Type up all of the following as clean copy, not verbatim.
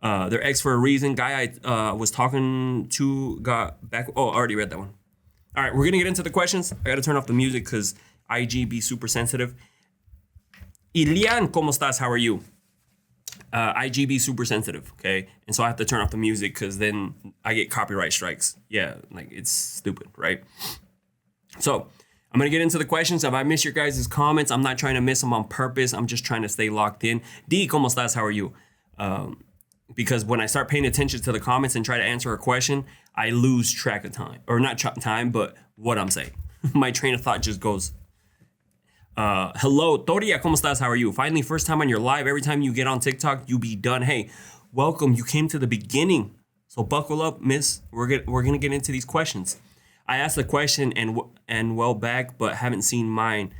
They're ex for a reason. Guy I was talking to got back. Oh, I already read that one. All right, we're gonna get into the questions. I gotta turn off the music because IG be super sensitive. Ilian, ¿cómo estás? How are you? IG be super sensitive, okay? And so I have to turn off the music because then I get copyright strikes. Yeah, like it's stupid, right? So I'm gonna get into the questions. If I miss your guys' comments, I'm not trying to miss them on purpose. I'm just trying to stay locked in. D, ¿cómo estás? How are you? Because when I start paying attention to the comments and try to answer a question, I lose track of time. Or not time, but what I'm saying. My train of thought just goes. Hello, Toria, ¿cómo estás? How are you? Finally, first time on your live. Every time you get on TikTok, you be done. Hey, welcome. You came to the beginning. So buckle up, miss. We're gonna get into these questions. I asked a question and well back, but haven't seen mine.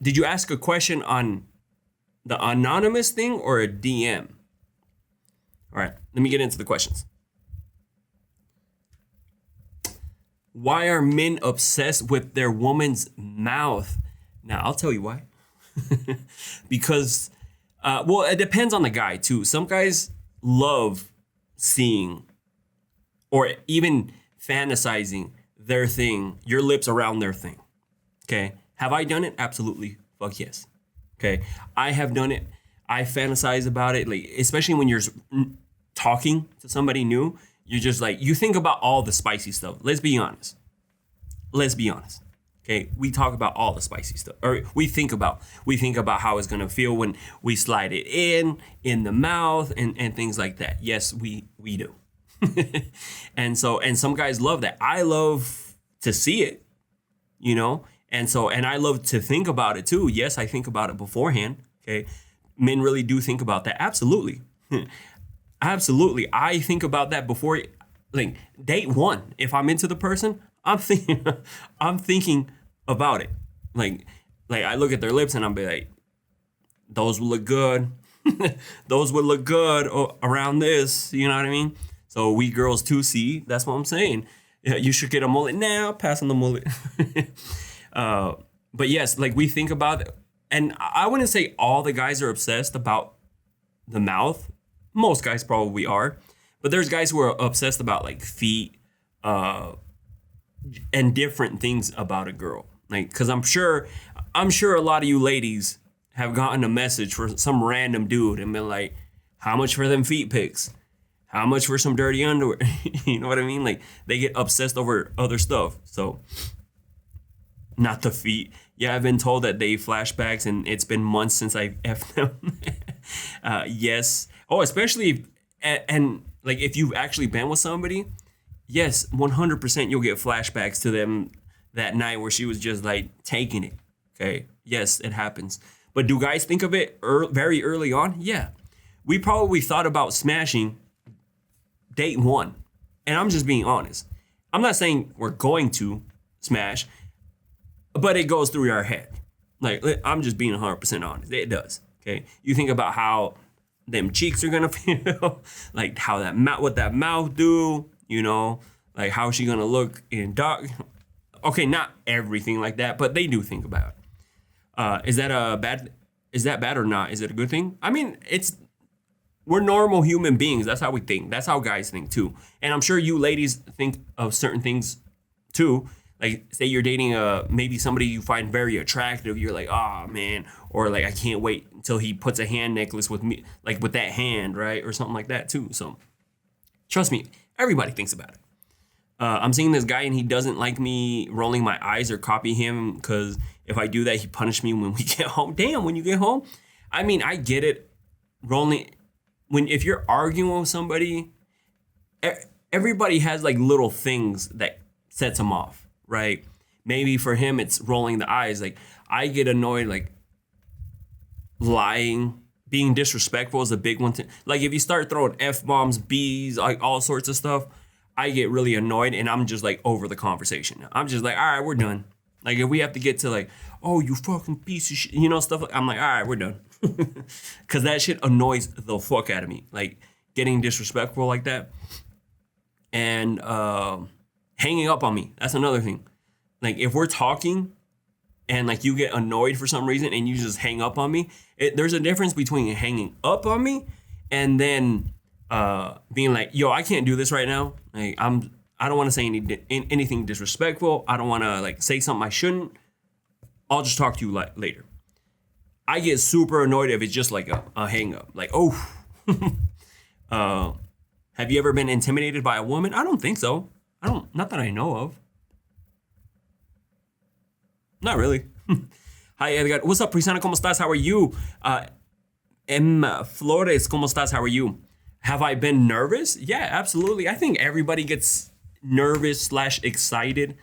Did you ask a question on the anonymous thing or a DM? All right, let me get into the questions. Why are men obsessed with their woman's mouth? Now, I'll tell you why. Because, well, it depends on the guy, too. Some guys love seeing or even fantasizing their thing, your lips around their thing. Okay? Have I done it? Absolutely. Fuck yes. Okay? I have done it. I fantasize about it, like especially when you're talking to somebody new. You're just like, you think about all the spicy stuff. Let's be honest. Okay, we talk about all the spicy stuff, or we think about how it's gonna feel when we slide it in the mouth and things like that. Yes, we do. And some guys love that. I love to see it, you know, and I love to think about it too. Yes, I think about it beforehand. Okay, men really do think about that. Absolutely. Absolutely. I think about that before, like date one. If I'm into the person, I'm thinking about it. Like I look at their lips and I'm be like, those would look good. Those would look good around this. You know what I mean? So we girls too, see, that's what I'm saying. Yeah, you should get a mullet now. Pass on the mullet. But yes, like we think about it. And I wouldn't say all the guys are obsessed about the mouth. Most guys probably are, but there's guys who are obsessed about like feet, and different things about a girl. Like, cause I'm sure a lot of you ladies have gotten a message for some random dude and been like, how much for them feet pics? How much for some dirty underwear? You know what I mean? Like they get obsessed over other stuff. So not the feet. Yeah, I've been told that they flashbacks and it's been months since I've effed them. Yes. Oh, especially and like if you've actually been with somebody, yes, 100% you'll get flashbacks to them that night where she was just like taking it. Okay. Yes, it happens. But do guys think of it very early on? Yeah. We probably thought about smashing date one. And I'm just being honest. I'm not saying we're going to smash, but it goes through our head. Like, I'm just being 100% honest. It does. Okay. You think about how them cheeks are gonna feel, like how what that mouth do, you know, like how she gonna look in dark. Okay, not everything like that, but they do think about it. Is that bad or not? Is it a good thing? I mean, we're normal human beings. That's how we think. That's how guys think too. And I'm sure you ladies think of certain things too. Like say you're dating maybe somebody you find very attractive. You're like, oh man, or like I can't wait until he puts a hand necklace with me, like with that hand, right, or something like that too. So trust me, everybody thinks about it. I'm seeing this guy and he doesn't like me rolling my eyes or copy him because if I do that, he punished me when we get home. Damn, when you get home, I mean, I get it. If you're arguing with somebody, everybody has like little things that sets them off. Right? Maybe for him, it's rolling the eyes. Like I get annoyed, like lying, being disrespectful is a big one. Like if you start throwing F-bombs, B's, like all sorts of stuff, I get really annoyed and I'm just like over the conversation. I'm just like, all right, we're done. Like if we have to get to like, oh, you fucking piece of shit, you know, stuff. I'm like, all right, we're done. Cause that shit annoys the fuck out of me. Like getting disrespectful like that. And, hanging up on me. That's another thing. Like if we're talking and like you get annoyed for some reason and you just hang up on me, there's a difference between hanging up on me and then being like, yo, I can't do this right now. Like I don't want to say anything disrespectful. I don't want to like say something I shouldn't. I'll just talk to you later. I get super annoyed if it's just like a hang up. Like, oh, have you ever been intimidated by a woman? I don't think so. Not that I know of. Not really. Hi, Edgar. What's up, Prisana? ¿Cómo estás? How are you? Flores, ¿cómo estás? How are you? Have I been nervous? Yeah, absolutely. I think everybody gets nervous / excited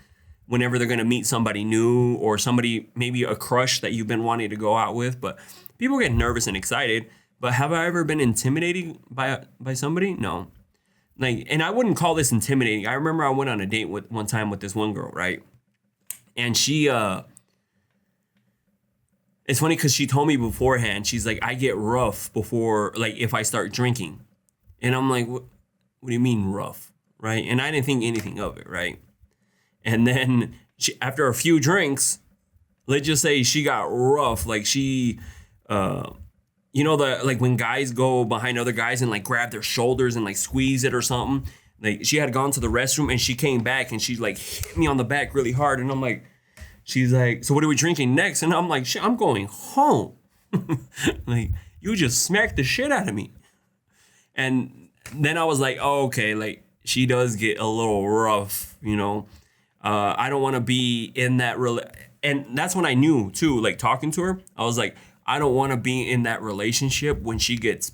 whenever they're going to meet somebody new or somebody, maybe a crush that you've been wanting to go out with. But people get nervous and excited. But have I ever been intimidated by somebody? No. Like, and I wouldn't call this intimidating. I remember I went on a date one time with this one girl, right? And she, it's funny because she told me beforehand, she's like, I get rough before, like, if I start drinking. And I'm like, what do you mean rough, right? And I didn't think anything of it, right? And then after a few drinks, let's just say she got rough. Like she, like when guys go behind other guys and like grab their shoulders and like squeeze it or something. Like she had gone to the restroom and she came back and she like hit me on the back really hard. And I'm like, she's like, so what are we drinking next? And I'm like, shit, I'm going home. Like you just smacked the shit out of me. And then I was like, oh, okay, like she does get a little rough, you know. I don't want to be in that and that's when I knew too, like talking to her, I was like, I don't want to be in that relationship when she's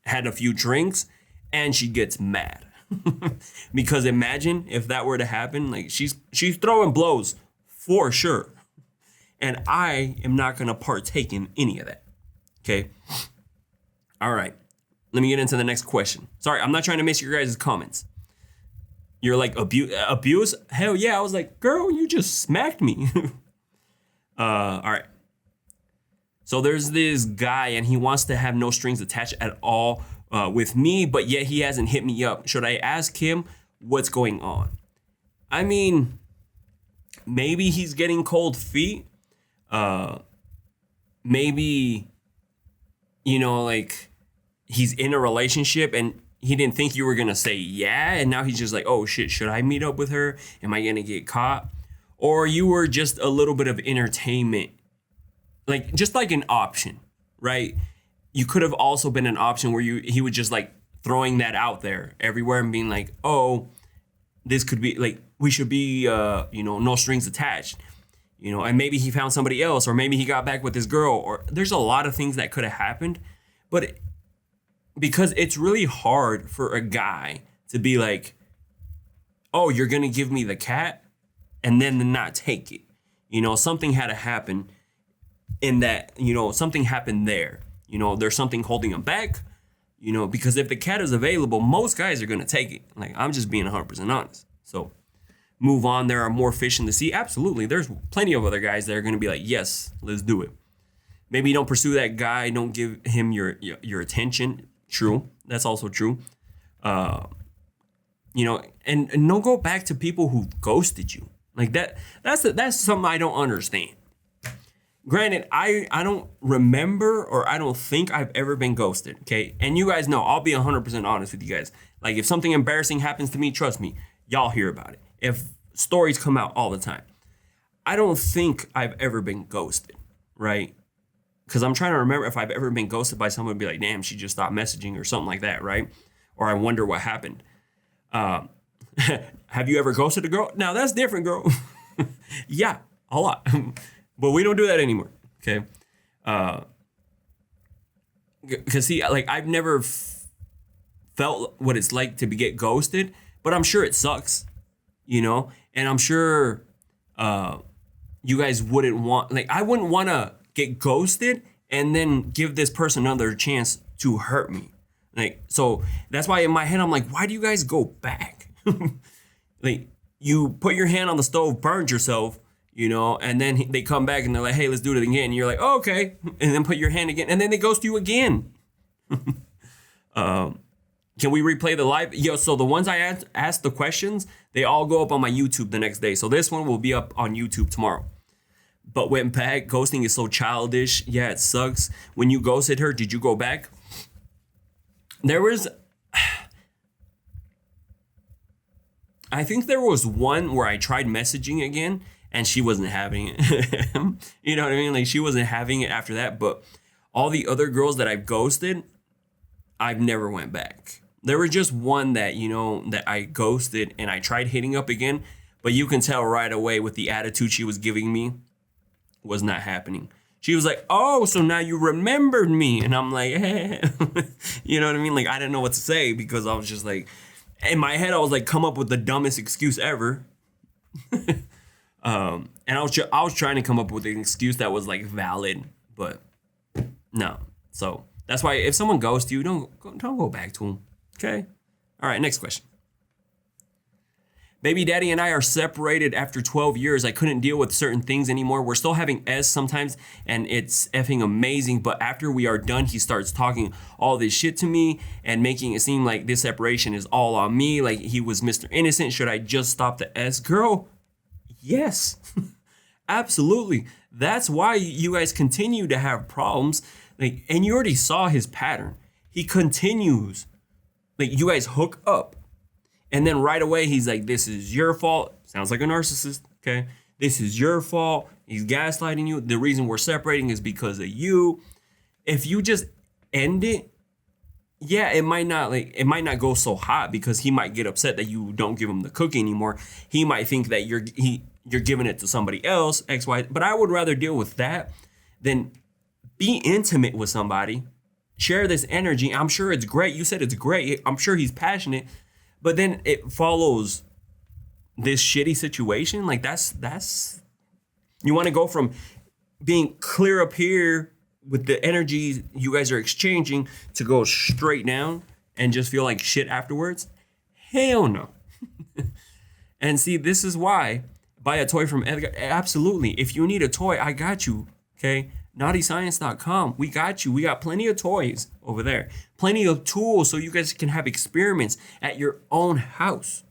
had a few drinks and she gets mad. Because imagine if that were to happen, like she's throwing blows for sure. And I am not going to partake in any of that. Okay. All right. Let me get into the next question. Sorry, I'm not trying to miss your guys' comments. You're like, abuse? Hell yeah. I was like, girl, you just smacked me. All right. So there's this guy and he wants to have no strings attached at all with me, but yet he hasn't hit me up. Should I ask him what's going on? I mean, maybe he's getting cold feet. Maybe, like he's in a relationship and he didn't think you were going to say yeah. And now he's just like, oh shit, should I meet up with her? Am I going to get caught? Or you were just a little bit of entertainment, like just like an option, right? You could have also been an option where he would just like throwing that out there everywhere and being like, oh, this could be like, we should be, no strings attached, and maybe he found somebody else, or maybe he got back with his girl, or there's a lot of things that could have happened. But because it's really hard for a guy to be like, oh, you're going to give me the cat and then not take it. Something had to happen in that, something happened there. There's something holding him back, because if the cat is available, most guys are going to take it. Like, I'm just being 100% honest. So move on. There are more fish in the sea. Absolutely. There's plenty of other guys that are going to be like, yes, let's do it. Maybe you don't pursue that guy. Don't give him your attention. True. That's also true. And don't go back to people who ghosted you. Like that's something I don't understand. Granted, I don't remember or I don't think I've ever been ghosted, okay? And you guys know, I'll be 100% honest with you guys. Like, if something embarrassing happens to me, trust me, y'all hear about it. If stories come out all the time. I don't think I've ever been ghosted, right? Because I'm trying to remember if I've ever been ghosted by someone and be like, damn, she just stopped messaging or something like that, right? Or I wonder what happened. Have you ever ghosted a girl? Now, that's different, girl. Yeah, a lot. But we don't do that anymore, okay? Because see, like I've never felt what it's like to get ghosted, but I'm sure it sucks, and I'm sure you guys wouldn't want, like I wouldn't want to get ghosted and then give this person another chance to hurt me. Like, so that's why in my head, I'm like, why do you guys go back? Like, you put your hand on the stove, burned yourself, and then they come back and they're like, hey, let's do it again. And you're like, oh, okay. And then put your hand again. And then they ghost you again. Can we replay the live? Yo, so the ones I asked the questions, they all go up on my YouTube the next day. So this one will be up on YouTube tomorrow. But went back. Ghosting is so childish. Yeah, it sucks. When you ghosted her, did you go back? There was, I think there was one where I tried messaging again and she wasn't having it. You know what I mean? Like she wasn't having it after that. But all the other girls that I've ghosted, I've never went back. There was just one that, that I ghosted and I tried hitting up again, but you can tell right away with the attitude she was giving me was not happening. She was like, oh, so now you remembered me. And I'm like, hey. You know what I mean? Like, I didn't know what to say because I was just like, in my head, I was like, come up with the dumbest excuse ever. And I was trying to come up with an excuse that was like valid, but no. So that's why if someone ghosts you, don't go back to them. Okay. All right. Next question. Baby daddy and I are separated after 12 years. I couldn't deal with certain things anymore. We're still having S sometimes and it's effing amazing. But after we are done, he starts talking all this shit to me and making it seem like this separation is all on me. Like he was Mr. Innocent. Should I just stop the S? Girl, yes, absolutely. That's why you guys continue to have problems. Like, and you already saw his pattern. He continues. Like you guys hook up. And then right away, he's like, this is your fault. Sounds like a narcissist, okay? This is your fault. He's gaslighting you. The reason we're separating is because of you. If you just end it, yeah, it might not go so hot because he might get upset that you don't give him the cookie anymore. He might think that you're giving it to somebody else, X, Y. But I would rather deal with that than be intimate with somebody, share this energy. I'm sure it's great. You said it's great. I'm sure he's passionate. But then it follows this shitty situation. Like that's you want to go from being clear up here with the energy you guys are exchanging to go straight down and just feel like shit afterwards. Hell no. And see, this is why buy a toy from Edgar. Absolutely. If you need a toy, I got you. Okay. naughtyscience.com. We got you. We got plenty of toys over there. Plenty of tools so you guys can have experiments at your own house.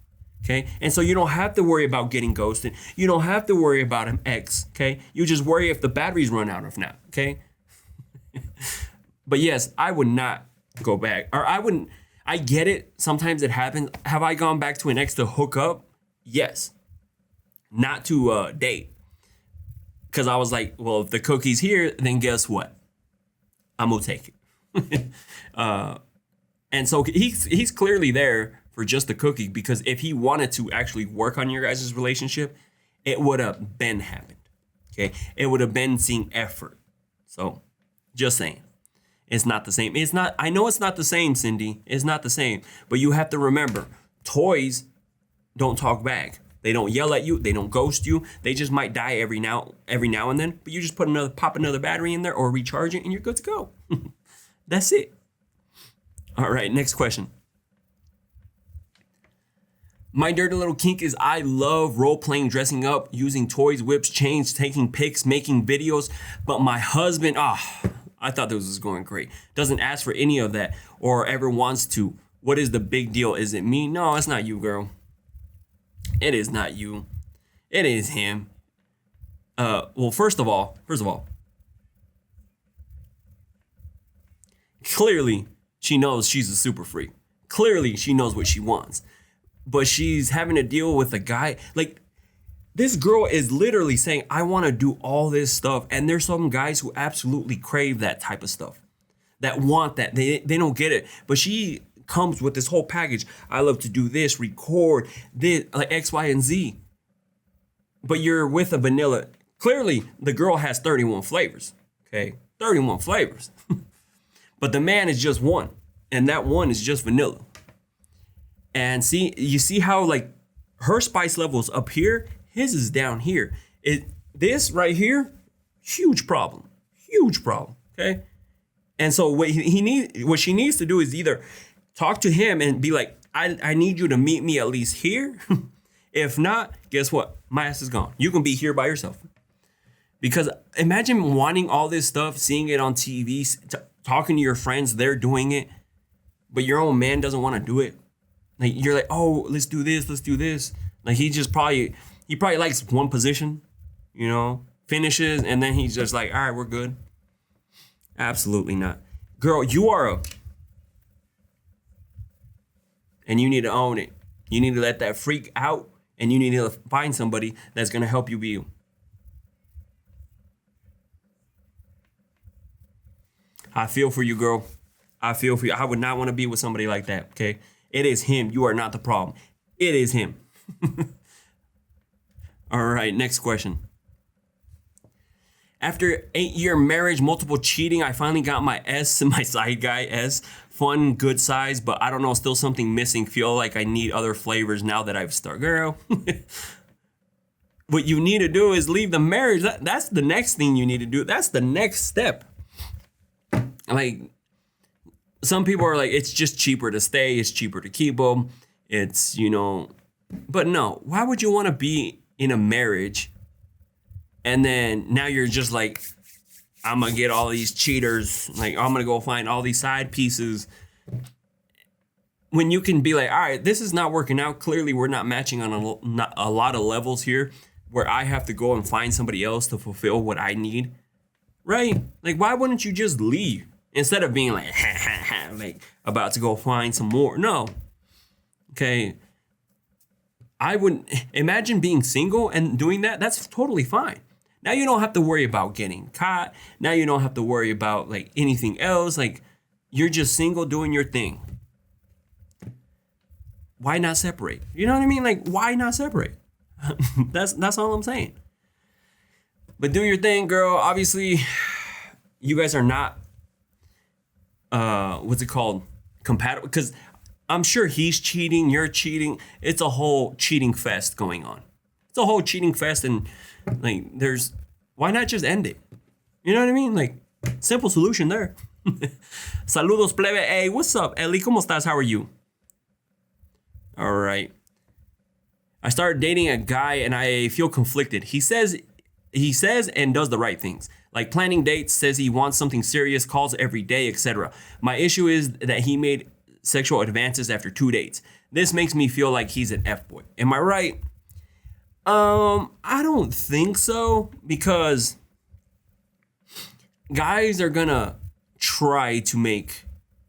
Okay. And so you don't have to worry about getting ghosted. You don't have to worry about an ex. Okay. You just worry if the batteries run out of now. Okay. But yes, I would not go back. Or I get it. Sometimes it happens. Have I gone back to an ex to hook up? Yes. Not to date. Because I was like, well, if the cookie's here, then guess what? I'm going to take it. And so he's clearly there for just the cookie because if he wanted to actually work on your guys' relationship, it would have been happened. Okay? It would have been seeing effort. So just saying. It's not the same. I know it's not the same, Cindy. It's not the same. But you have to remember, toys don't talk back. They don't yell at you. They don't ghost you. They just might die every now and then. But you just pop another battery in there or recharge it and you're good to go. That's it. All right, next question. My dirty little kink is I love role-playing, dressing up, using toys, whips, chains, taking pics, making videos. But my husband, I thought this was going great. Doesn't ask for any of that or ever wants to. What is the big deal? Is it me? No, it's not you, girl. It is not you. It is him. Well, first of all, clearly she knows she's a super freak. Clearly she knows what she wants. But she's having to deal with a guy. Like, this girl is literally saying, I want to do all this stuff. And there's some guys who absolutely crave that type of stuff. That want that. They don't get it. But she comes with this whole package. I love to do this, record this, like X, Y, and Z. But you're with a vanilla. Clearly, the girl has 31 flavors. Okay, 31 flavors. But the man is just one. And that one is just vanilla. And you see how like her spice level's up here, his is down here. This right here, huge problem. Okay? And so what she needs to do is either talk to him and be like, I need you to meet me at least here. If not, guess what? My ass is gone. You can be here by yourself. Because imagine wanting all this stuff, seeing it on TV, talking to your friends, they're doing it, but your own man doesn't want to do it. Like you're like, oh, let's do this. Like he probably likes one position, finishes, and then he's just like, all right, we're good. Absolutely not. Girl, you are and you need to own it. You need to let that freak out, and you need to find somebody that's going to help you be you. I feel for you, girl. I feel for you. I would not want to be with somebody like that, okay? It is him. You are not the problem. It is him. All right, next question. After 8-year marriage, multiple cheating, I finally got my S, my side guy S. Fun, good size, but I don't know, still something missing. Feel like I need other flavors now that I've started. Girl, what you need to do is leave the marriage. That's the next thing you need to do. That's the next step. Like, some people are like, it's just cheaper to stay. It's cheaper to keep them. It's, but no, why would you want to be in a marriage and then now you're just like, I'm going to get all these cheaters. Like, I'm going to go find all these side pieces. When you can be like, all right, this is not working out. Clearly, we're not matching on a lot of levels here where I have to go and find somebody else to fulfill what I need. Right? Like, why wouldn't you just leave instead of being like, like about to go find some more? No. Okay. I wouldn't imagine being single and doing that. That's totally fine. Now you don't have to worry about getting caught. Now you don't have to worry about like anything else. Like, you're just single doing your thing. Why not separate? You know what I mean? Like, why not separate? That's all I'm saying. But do your thing, girl. Obviously, you guys are not what's it called? Compatible, because I'm sure he's cheating, you're cheating. It's a whole cheating fest going on. It's a whole cheating fest, and like, why not just end it? You know what I mean? Like, simple solution there. Saludos, plebe. Hey, what's up, Eli? ¿Cómo estás? How are you? All right. I started dating a guy and I feel conflicted. He says and does the right things, like planning dates, says he wants something serious, calls every day, etc. My issue is that he made sexual advances after 2 dates. This makes me feel like he's an F-boy. Am I right? I don't think so, because guys are gonna try to make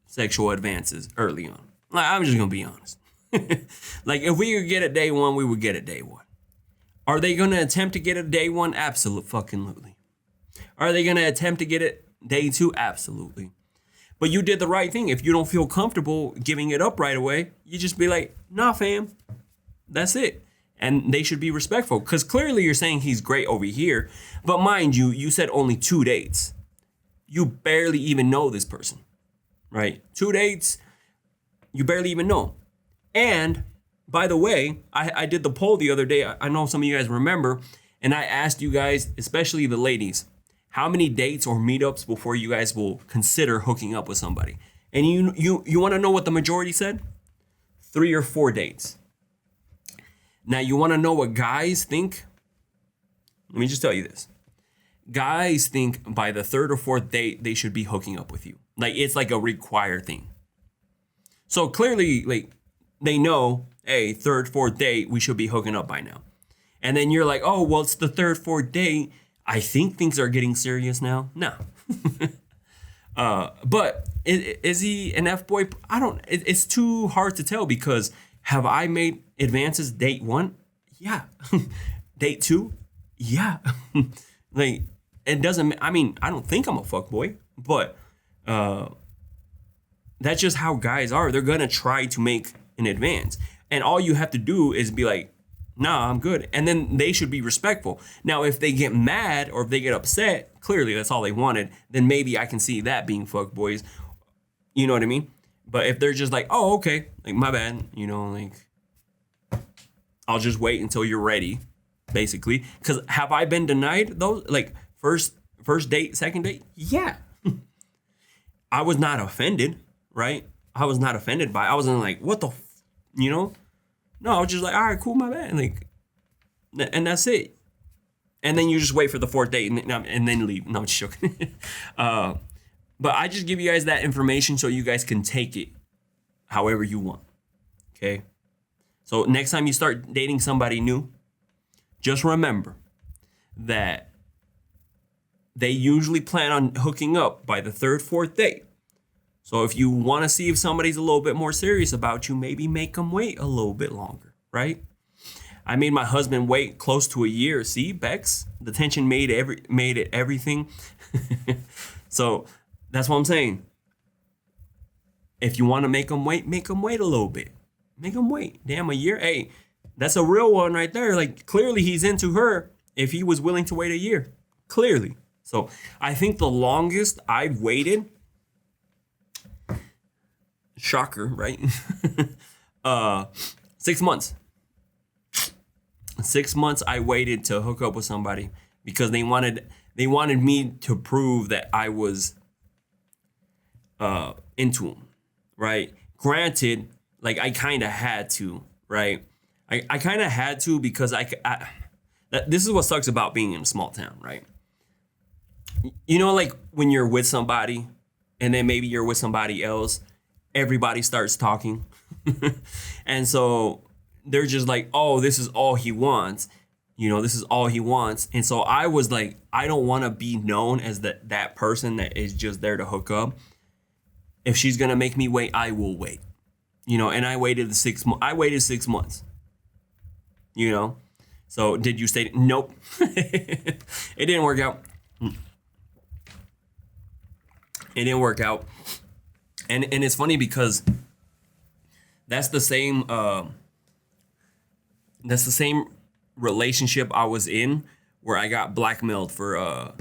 sexual advances early on. Like, I'm just gonna be honest. Like, if we could get it day one, we would get it day one. Are they gonna attempt to get it day one? Absolutely. Are they gonna attempt to get it day two? Absolutely. But you did the right thing. If you don't feel comfortable giving it up right away, you just be like, nah, fam, that's it. And they should be respectful, because clearly you're saying he's great over here. But mind you, you said only 2 dates. You barely even know this person, right? 2 dates, you barely even know. And by the way, I did the poll the other day. I know some of you guys remember. And I asked you guys, especially the ladies, how many dates or meetups before you guys will consider hooking up with somebody? And you want to know what the majority said? 3 or 4 dates. Now, you want to know what guys think? Let me just tell you this. Guys think by the 3rd or 4th date, they should be hooking up with you. Like, it's like a required thing. So clearly, like, they know, hey, 3rd, 4th date, we should be hooking up by now. And then you're like, oh, well, it's the 3rd, 4th date. I think things are getting serious now. No. But is he an F-boy? It's too hard to tell, because have I made advances date 1? Yeah. Date 2? Yeah. Like, it doesn't, I don't think I'm a fuckboy, but that's just how guys are. They're going to try to make an advance. And all you have to do is be like, nah, I'm good. And then they should be respectful. Now, if they get mad or if they get upset, clearly that's all they wanted, then maybe I can see that being fuckboys. You know what I mean? But if they're just like, oh, okay, like, my bad, like, I'll just wait until you're ready, basically. Because have I been denied those? Like, first date, second date? Yeah. I was not offended, right? I was not offended by it. I wasn't like, what the, No, I was just like, all right, cool, my bad. Like, and that's it. And then you just wait for the 4th date and then leave. No, I'm just joking. But I just give you guys that information so you guys can take it however you want. Okay? So next time you start dating somebody new, just remember that they usually plan on hooking up by the 3rd, 4th date. So if you want to see if somebody's a little bit more serious about you, maybe make them wait a little bit longer, right? I made my husband wait close to a year. See, Bex, the tension made it everything. So that's what I'm saying. If you want to make them wait a little bit. Make them wait. Damn, a year. Hey, that's a real one right there. Like, clearly he's into her if he was willing to wait a year. Clearly. So I think the longest I've waited, shocker, right? 6 months. 6 months I waited to hook up with somebody because they wanted me to prove that I was into him, right? Granted, like I kind of had to, right? I kind of had to because this is what sucks about being in a small town, right? You know, like when you're with somebody and then maybe you're with somebody else, everybody starts talking. And so they're just like, oh, this is all he wants. You know, this is all he wants. And so I was like, I don't want to be known as that person that is just there to hook up. If she's going to make me wait, I will wait. You know, and I waited 6 months. I waited 6 months. You know, so did you stay? Nope. It didn't work out. It didn't work out. And it's funny because that's the same relationship I was in where I got blackmailed for a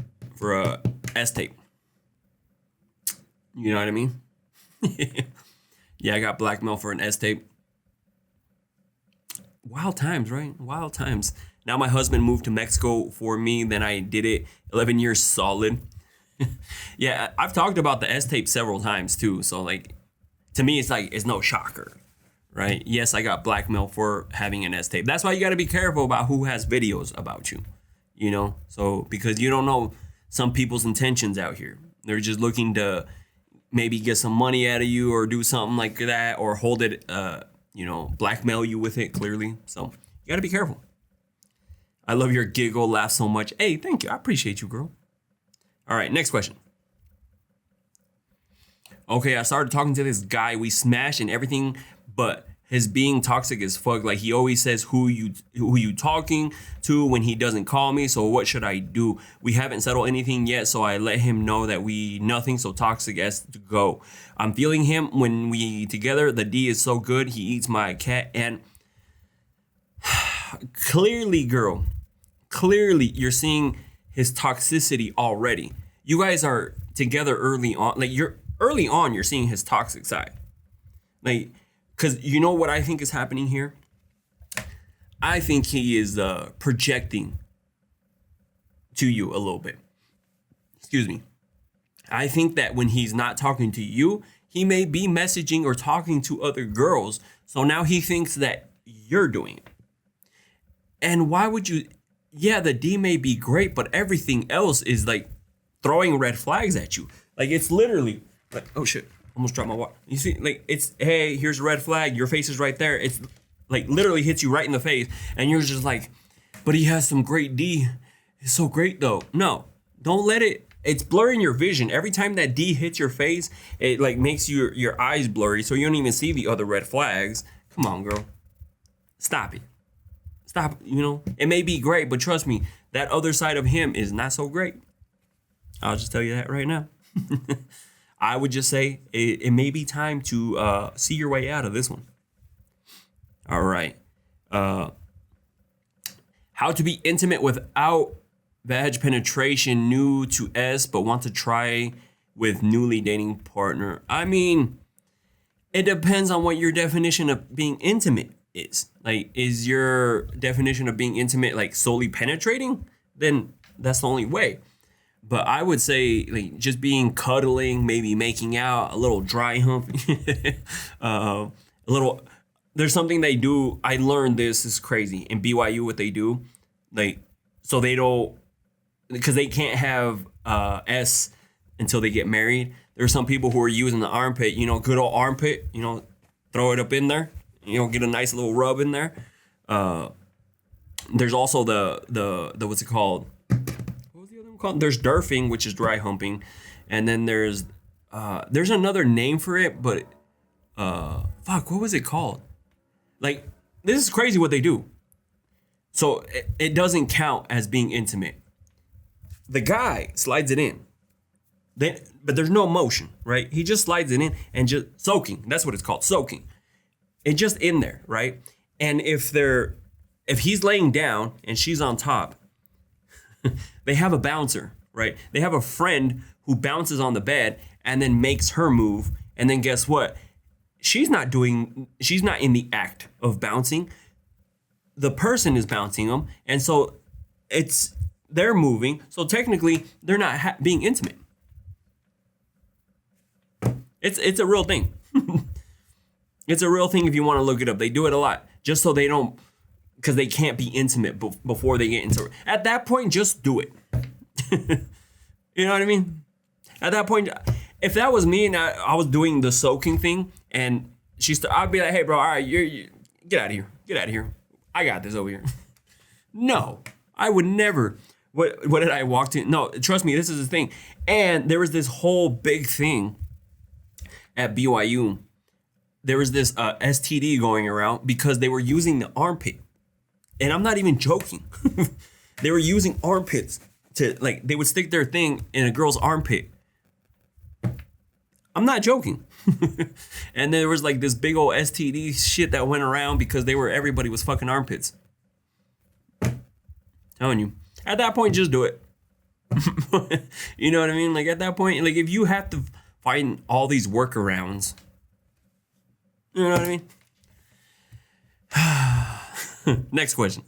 S tape. You know what I mean? Yeah, I got blackmailed for an S tape. Wild times, right? Wild times. Now my husband moved to Mexico for me. Then I did it 11 years solid. Yeah, I've talked about the S tape several times too. So like, to me, it's like, it's no shocker, right? Yes, I got blackmailed for having an S tape. That's why you got to be careful about who has videos about you, you know? So, because you don't know some people's intentions out here. They're just looking to maybe get some money out of you or do something like that or hold it, you know, blackmail you with it clearly. So you got to be careful. I love your giggle, laugh so much. Hey, thank you. I appreciate you, girl. All right, next question. Okay, I started talking to this guy. We smashed and everything, but his being toxic as fuck. Like he always says who you talking to when he doesn't call me. So what should I do? We haven't settled anything yet, so I let him know that we nothing. So toxic has to go. I'm feeling him when we together. The D is so good. He eats my cat and clearly, girl, clearly you're seeing his toxicity already. You guys are together early on. Like you're seeing his toxic side. Like, because you know what I think is happening here? I think he is projecting to you a little bit. Excuse me. I think that when he's not talking to you, he may be messaging or talking to other girls. So now he thinks that you're doing it. And why would you? Yeah, the D may be great, but everything else is like throwing red flags at you. Like it's literally like, oh shit. Almost dropped my water. You see, like it's, hey, here's a red flag. Your face is right there. It's like literally hits you right in the face. And you're just like, but he has some great D. It's so great though. No, don't let it. It's blurring your vision. Every time that D hits your face, it like makes your eyes blurry. So you don't even see the other red flags. Come on, girl. Stop it. Stop. You know, it may be great, but trust me, that other side of him is not so great. I'll just tell you that right now. I would just say it may be time to see your way out of this one. All right. How to be intimate without vag penetration, new to S, but want to try with newly dating partner. I mean, it depends on what your definition of being intimate is. Like, is your definition of being intimate like solely penetrating? Then that's the only way. But I would say like just being cuddling, maybe making out, a little dry hump, a little. There's something they do. I learned this is crazy in BYU. What they do, like, so they don't, because they can't have S until they get married. There's some people who are using the armpit, you know, good old armpit, you know, throw it up in there, you know, get a nice little rub in there. There's also the what's it called? There's derfing, which is dry humping, and then there's There's another name for it, but fuck, what was it called? Like, this is crazy what they do. So it doesn't count as being intimate. The guy slides it in. Then, but there's no motion, right? He just slides it in and just soaking. That's what it's called, soaking. It's just in there, right? And if he's laying down and she's on top, they have a bouncer, right? They have a friend who bounces on the bed and then makes her move. And then guess what? She's not in the act of bouncing. The person is bouncing them. And so they're moving. So technically they're not being intimate. It's a real thing. It's a real thing if you want to look it up. They do it a lot just so they don't, because they can't be intimate before they get into it. At that point, just do it. You know what I mean? At that point, if that was me and I was doing the soaking thing and I'd be like, hey, bro, all right, you get out of here. Get out of here. I got this over here. No, I would never. What did I walk to? No, trust me, this is the thing. And there was this whole big thing at BYU. There was this STD going around because they were using the armpit. And I'm not even joking. They were using armpits they would stick their thing in a girl's armpit. I'm not joking. And there was like this big old STD shit that went around because everybody was fucking armpits. Telling you. At that point, just do it. You know what I mean? Like at that point, like if you have to find all these workarounds, you know what I mean? Next question.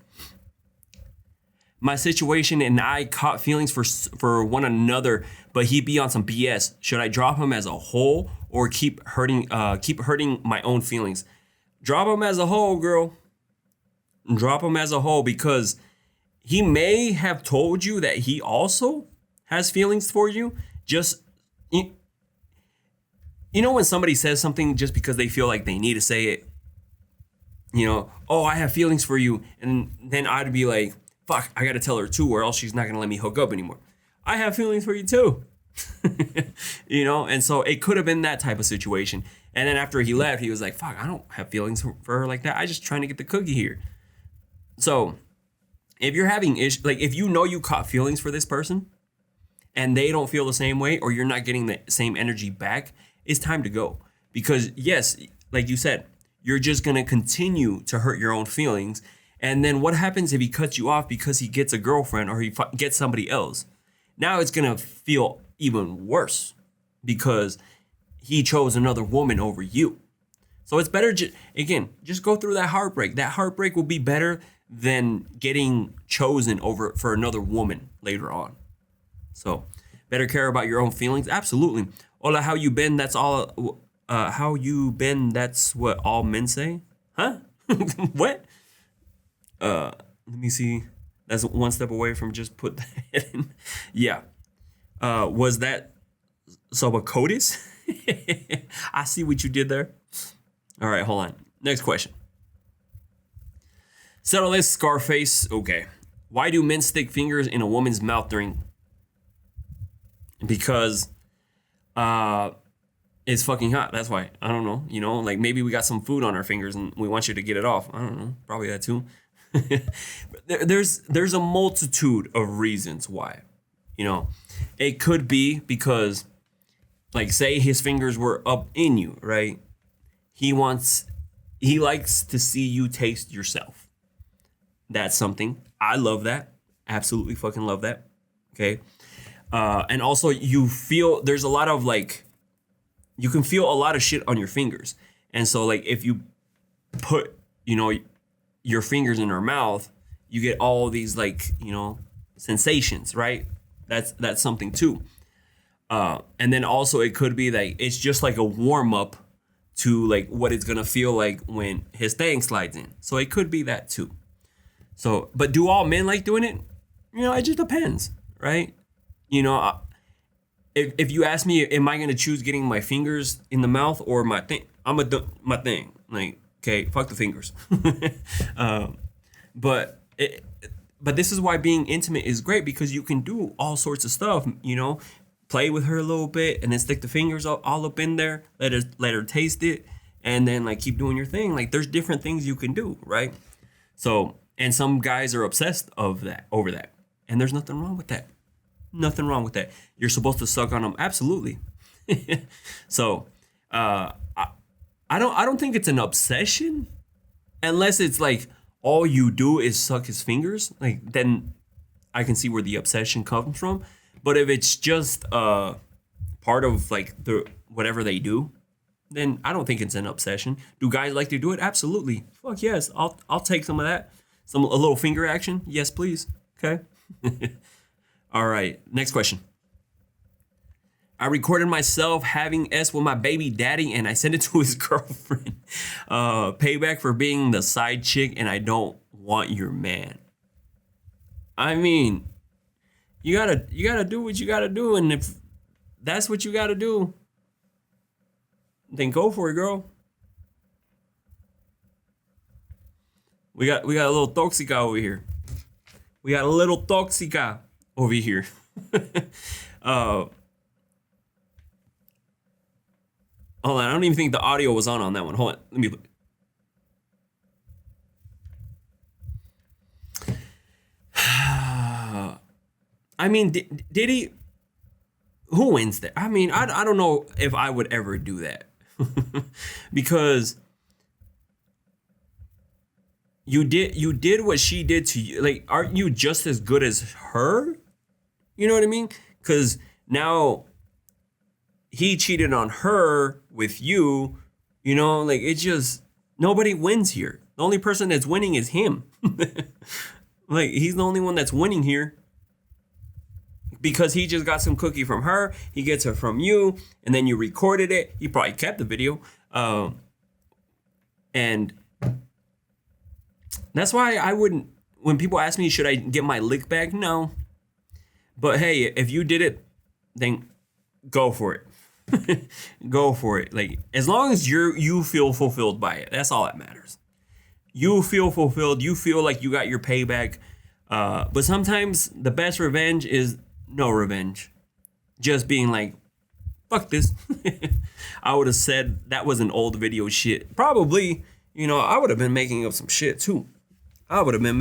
My situation and I caught feelings for one another, but he be on some BS. Should I drop him as a whole or keep hurting my own feelings? Drop him as a whole, girl. Drop him as a whole because he may have told you that he also has feelings for you. Just you know when somebody says something just because they feel like they need to say it. You know, oh, I have feelings for you, and then I'd be like, fuck, I gotta tell her too, or else she's not gonna let me hook up anymore. I have feelings for you too. You know, and so it could have been that type of situation. And then after he left, he was like, fuck, I don't have feelings for her like that. I just trying to get the cookie here. So if you're having issues, like if you know you caught feelings for this person and they don't feel the same way, or you're not getting the same energy back, it's time to go. Because yes, like you said, you're just gonna continue to hurt your own feelings. And then what happens if he cuts you off because he gets a girlfriend or he gets somebody else? Now it's going to feel even worse because he chose another woman over you. So it's better, just go through that heartbreak. That heartbreak will be better than getting chosen over for another woman later on. So better care about your own feelings. Absolutely. Hola, how you been? That's all. How you been? That's what all men say. Huh? What? Let me see. That's one step away from just put that in. Yeah. Was that subacotis? I see what you did there. All right, hold on. Next question. Settle this, Scarface. Okay. Why do men stick fingers in a woman's mouth because it's fucking hot. That's why. I don't know. You know, like maybe we got some food on our fingers and we want you to get it off. I don't know. Probably that too. There's a multitude of reasons why. You know, it could be because, like, say his fingers were up in you, right? He likes to see you taste yourself. That's something. I love that. Absolutely fucking love that. Okay. And also you feel there's a lot of you can feel a lot of shit on your fingers. And so like if you put, your fingers in her mouth, you get all these sensations, right? That's something too. And then also it could be that it's just like a warm up to what it's gonna feel like when his thing slides in. So it could be that too. So, but do all men like doing it? It just depends, right? If you ask me, am I gonna choose getting my fingers in the mouth or my thing? I'm gonna do my thing. Okay, fuck the fingers. But this is why being intimate is great, because you can do all sorts of stuff. play with her a little bit, and then stick the fingers all up in there. Let her taste it, and then like keep doing your thing. Like there's different things you can do, right? So, and some guys are obsessed over that, and there's nothing wrong with that. Nothing wrong with that. You're supposed to suck on them, absolutely. So, I don't think it's an obsession, unless it's like all you do is suck his fingers. Like then I can see where the obsession comes from. But if it's just part of like the whatever they do, then I don't think it's an obsession. Do guys like to do it? Absolutely. Fuck yes. I'll take some of that. A little finger action. Yes, please. Okay. All right. Next question. I recorded myself having S with my baby daddy and I sent it to his girlfriend. Payback for being the side chick and I don't want your man. I mean, you gotta do what you gotta do, and if that's what you gotta do, then go for it, girl. We got a little toxica over here. We got a little toxica over here. Hold on, I don't even think the audio was on that one. Hold on, let me look. I mean, did he? Who wins that? I mean, I don't know if I would ever do that. Because you did what she did to you. Like, aren't you just as good as her? You know what I mean? Because now he cheated on her with you. You know, like it just, nobody wins here. The only person that's winning is him. Like, he's the only one that's winning here. Because he just got some cookie from her, he gets it from you, and then you recorded it. He probably kept the video. And that's why I wouldn't, when people ask me, should I get my lick back? No. But hey, if you did it, then go for it. Go for it. Like, as long as you feel fulfilled by it, that's all that matters. You feel fulfilled. You feel like you got your payback. But sometimes the best revenge is no revenge. Just being like, fuck this. I would have said that was an old video shit. Probably, you know, I would have been making up some shit too. I would have been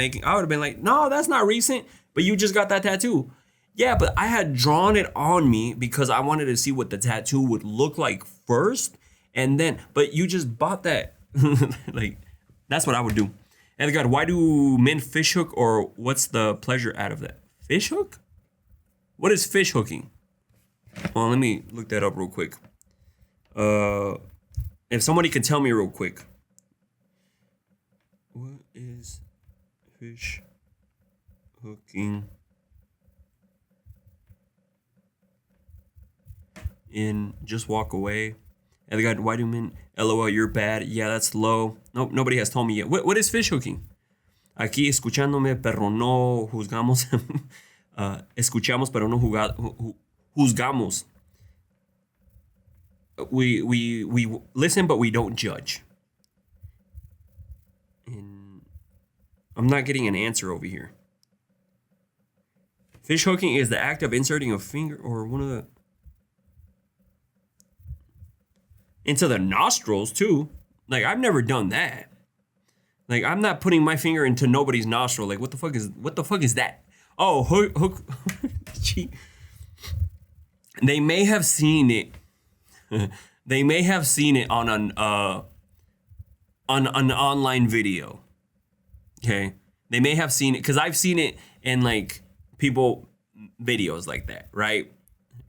like, no, that's not recent, but you just got that tattoo. Yeah, but I had drawn it on me because I wanted to see what the tattoo would look like first. And then, but you just bought that. Like, that's what I would do. And God, why do men fish hook, or what's the pleasure out of that? Fish hook? What is fish hooking? Well, let me look that up real quick. If somebody can tell me real quick. What is fish hooking in Just Walk Away? And the guy, why do men, LOL, you're bad. Yeah, that's low. Nope, nobody has told me yet. What is fish hooking? Aquí escuchándome, pero no juzgamos. Escuchamos, pero no juzgamos. We listen, but we don't judge. And I'm not getting an answer over here. Fish hooking is the act of inserting a finger or one of the into the nostrils too. Like, I've never done that. Like, I'm not putting my finger into nobody's nostril. Like, what the fuck is that? Oh, hook. They may have seen it. They may have seen it on an online video. Okay, they may have seen it because I've seen it in like people videos like that. Right,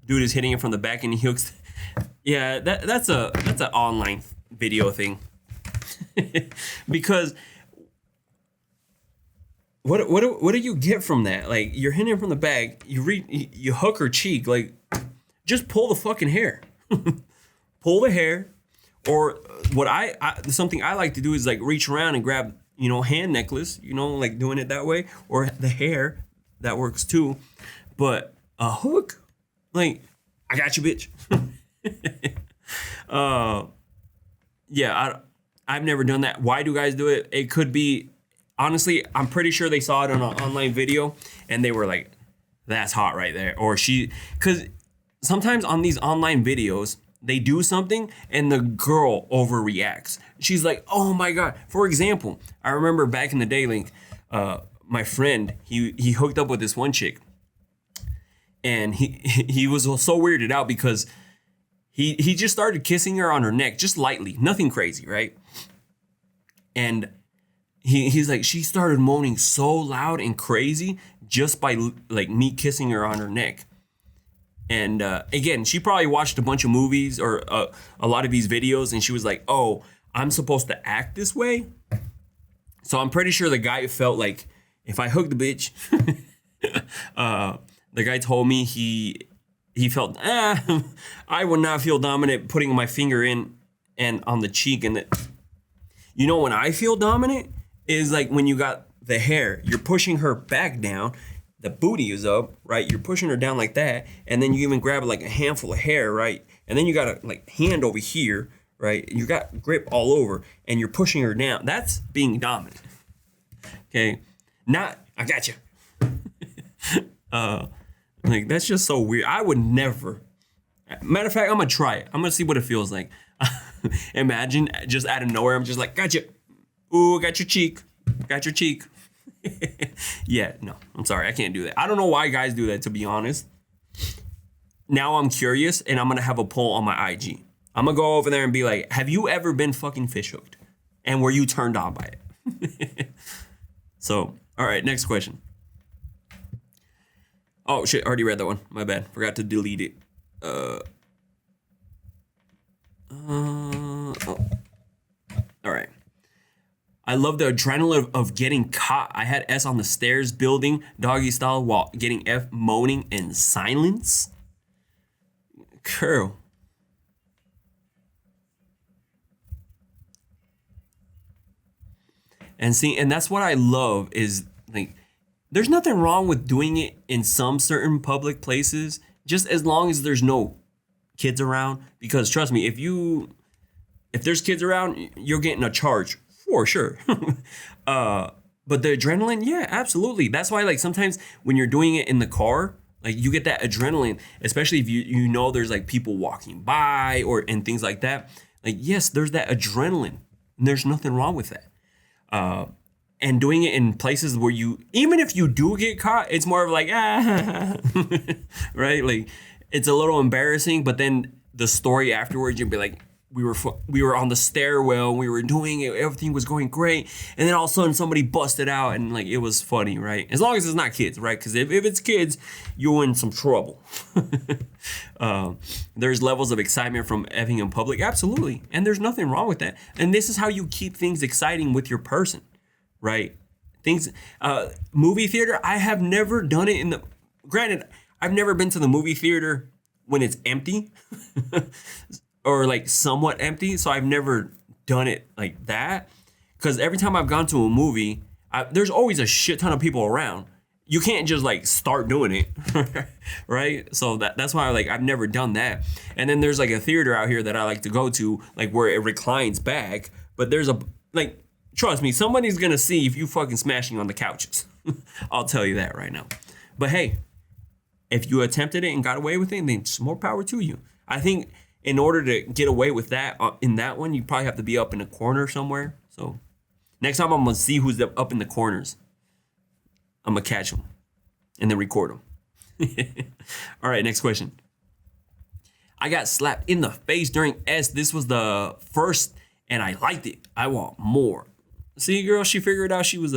dude is hitting it from the back and he hooks. Yeah, that's an online video thing. Because what do you get from that? Like, you're hitting it from the back, you hook her cheek, like, just pull the fucking hair. Pull the hair. Or what something I like to do is like reach around and grab, you know, hand necklace, you know, like doing it that way, or the hair, that works too. But a hook, like, I got you, bitch. Yeah, I've never done that. Why do guys do it? It could be, honestly, I'm pretty sure they saw it on an online video and they were like, that's hot right there. Or because sometimes on these online videos, they do something and the girl overreacts. She's like, oh my God. For example, I remember back in the day, like, my friend, he hooked up with this one chick, and he was so weirded out because he just started kissing her on her neck, just lightly, nothing crazy, right? And he's like, she started moaning so loud and crazy just by like me kissing her on her neck. And again, she probably watched a bunch of movies or a lot of these videos, and she was like, oh, I'm supposed to act this way. So I'm pretty sure the guy felt like, if I hook the bitch, the guy told me he felt, I would not feel dominant putting my finger in and on the cheek. And you know, when I feel dominant is like when you got the hair, you're pushing her back down, the booty is up, right? You're pushing her down like that. And then you even grab like a handful of hair, right? And then you got a like hand over here, right? You got grip all over and you're pushing her down. That's being dominant. Okay. Not, I got you. Like, that's just so weird. I would never. Matter of fact, I'm gonna try it. I'm gonna see what it feels like. Imagine just out of nowhere, I'm just like, gotcha. Ooh, got your cheek. Got your cheek. Yeah, no, I'm sorry. I can't do that. I don't know why guys do that, to be honest. Now I'm curious, and I'm gonna have a poll on my IG. I'm gonna go over there and be like, have you ever been fucking fish hooked? And were you turned on by it? So, all right, next question. Oh shit, already read that one. My bad. Forgot to delete it. Oh. All right. I love the adrenaline of getting caught. I had S on the stairs building doggy style while getting F moaning in silence. Girl. And see, and that's what I love is like, there's nothing wrong with doing it in some certain public places, just as long as there's no kids around. Because trust me, if there's kids around, you're getting a charge for sure. But the adrenaline, yeah, absolutely. That's why, like, sometimes when you're doing it in the car, like, you get that adrenaline, especially if you know there's like people walking by and things like that. Like, yes, there's that adrenaline, and there's nothing wrong with that. And doing it in places where even if you do get caught, it's more of like, right? Like, it's a little embarrassing, but then the story afterwards, you'll be like, we were on the stairwell, we were doing it, everything was going great, and then all of a sudden somebody busted out, and like, it was funny, right? As long as it's not kids, right? Because if it's kids, you're in some trouble. There's levels of excitement from effing in public, absolutely, and there's nothing wrong with that. And this is how you keep things exciting with your person, right? Movie theater, I have never done it granted, I've never been to the movie theater when it's empty. Or like somewhat empty, so I've never done it like that. Because every time I've gone to a movie, there's always a shit ton of people around. You can't just like start doing it, right? So that's why I've never done that. And then there's like a theater out here that I like to go to, like where it reclines back. But there's trust me, somebody's gonna see if you fucking smashing on the couches. I'll tell you that right now. But hey, if you attempted it and got away with it, then it's more power to you. I think in order to get away with that in that one, you probably have to be up in a corner somewhere. So next time I'm going to see who's up in the corners. I'm going to catch them and then record them. All right, next question. I got slapped in the face during S. This was the first and I liked it. I want more. See, girl, she figured out she was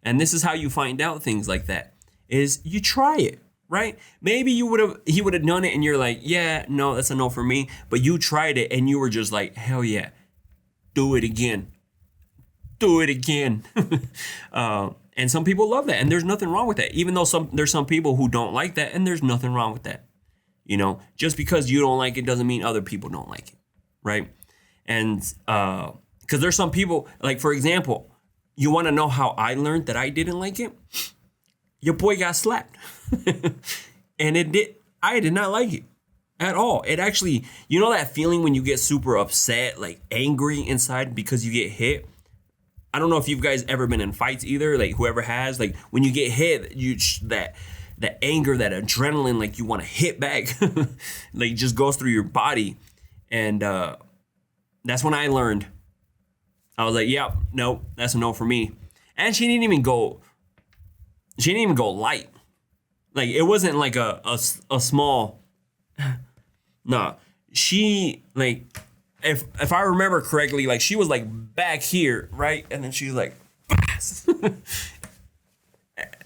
And this is how you find out things like that, is you try it. Right? Maybe he would have done it and you're like, yeah, no, that's a no for me. But you tried it and you were just like, hell yeah, do it again. Do it again. And some people love that. And there's nothing wrong with that. Even though there's some people who don't like that, and there's nothing wrong with that. You know, just because you don't like it doesn't mean other people don't like it. Right? And because there's some people, like, for example, you want to know how I learned that I didn't like it? Your boy got slapped. And I did not like it at all. It actually, you know that feeling when you get super upset, like angry inside because you get hit? I don't know if you guys ever been in fights either, like whoever has, like when you get hit, the anger, that adrenaline, like you want to hit back, like just goes through your body. And that's when I learned. I was like, yeah, no, that's a no for me. And she didn't even go light. Like it wasn't like a small. No, she like, if I remember correctly, like she was like back here, right? And then she was like,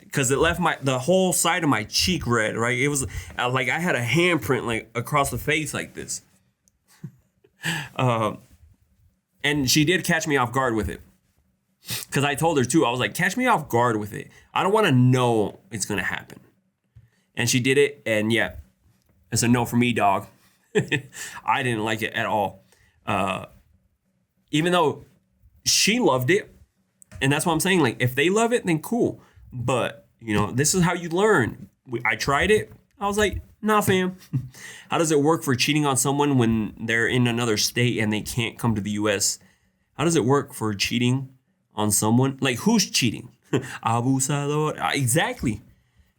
because it left the whole side of my cheek red, right? It was like I had a handprint like across the face like this. And she did catch me off guard with it. Because I told her too, I was like, catch me off guard with it. I don't want to know it's going to happen. And she did it. And yeah, it's a no for me, dog. I didn't like it at all. Even though she loved it. And that's what I'm saying. Like, if they love it, then cool. But, you know, this is how you learn. I tried it. I was like, nah, fam. How does it work for cheating on someone when they're in another state and they can't come to the US? How does it work for cheating on someone? Like, who's cheating? Abusador. Exactly.